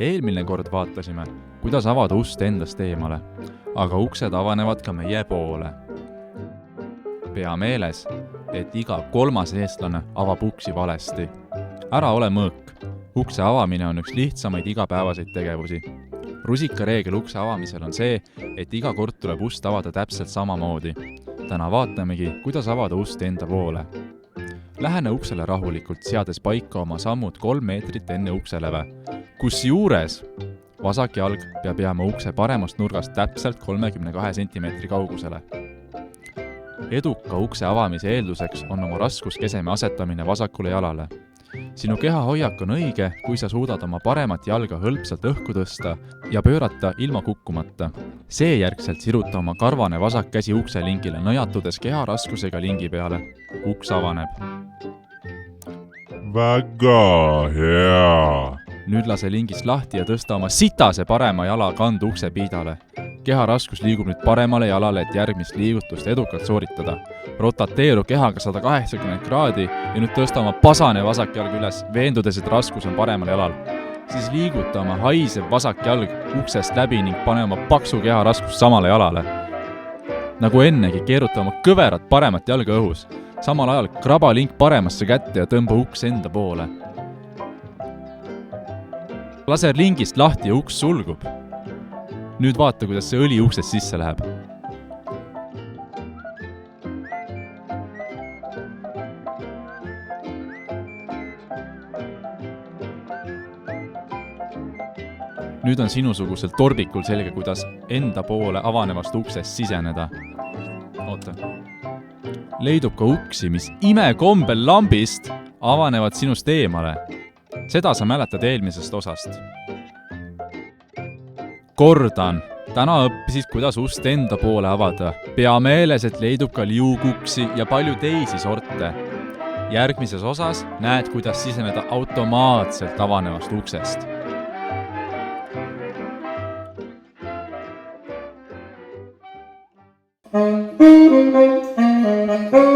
Eelmine kord vaatasime, kuidas avada ust endast eemale, aga uksed avanevad ka meie poole. Pea meeles, et iga 3. eestlane avab uksi valesti. Ära ole mõõk. Ukse avamine on üks lihtsamaid igapäevaseid tegevusi. Rusika reegel ukse avamisel on see, et iga kord tuleb ust avada täpselt samamoodi. Täna vaatamegi, kuidas avada ust enda poole. Lähene uksele rahulikult, seades paika oma sammud 3 meetrit enne ukseleve. Kus juures vasak jalg peab jääma ukse paremast nurgast täpselt 32 cm kaugusele. Eduka ukse avamise eelduseks on oma raskuskeseme asetamine vasakule jalale. Sinu keha hoiak on õige, kui sa suudad oma paremat jalga hõlpsalt õhku tõsta ja pöörata ilma kukkumata. Seejärgselt siruta oma karvane vasak käsi ukse lingile, nõjatudes keha raskusega lingi peale. Uks avaneb. Väga hea! Nüüd lase lingist lahti ja tõsta oma sitase parema jala kandu ukse piidale. Keha raskus liigub nüüd paremale jalale, et järgmist liigutust edukalt sooritada. Rotateeru kehaga 180 kraadi ja nüüd tõsta oma pasane vasak jalg üles, veendudes, et raskus on paremal jalal. Siis liiguta oma haisev vasak jalg uksest läbi ning pane oma paksu keha raskus samale jalale. Nagu ennegi, keeruta oma kõverat paremat jalga õhus. Samal ajal kraba link paremasse kätte ja tõmba uks enda poole. Lase lingist lahti ja uks sulgub. Nüüd vaata, kuidas see õli uksest sisse läheb. Nüüd on sinusugusel torbikul selge, kuidas enda poole avanevast uksest siseneda. Oota. Leidub ka uksi, mis imekombel lambist avanevad sinust eemale. Seda sa mäletad eelmisest osast. Kordan, täna õppisid, kuidas ust enda poole avada. Pea meeles, et leidub ka liuguksi ja palju teisi sorte. Järgmises osas näed, kuidas siseneda automaatselt avanevast uksest. Thank you.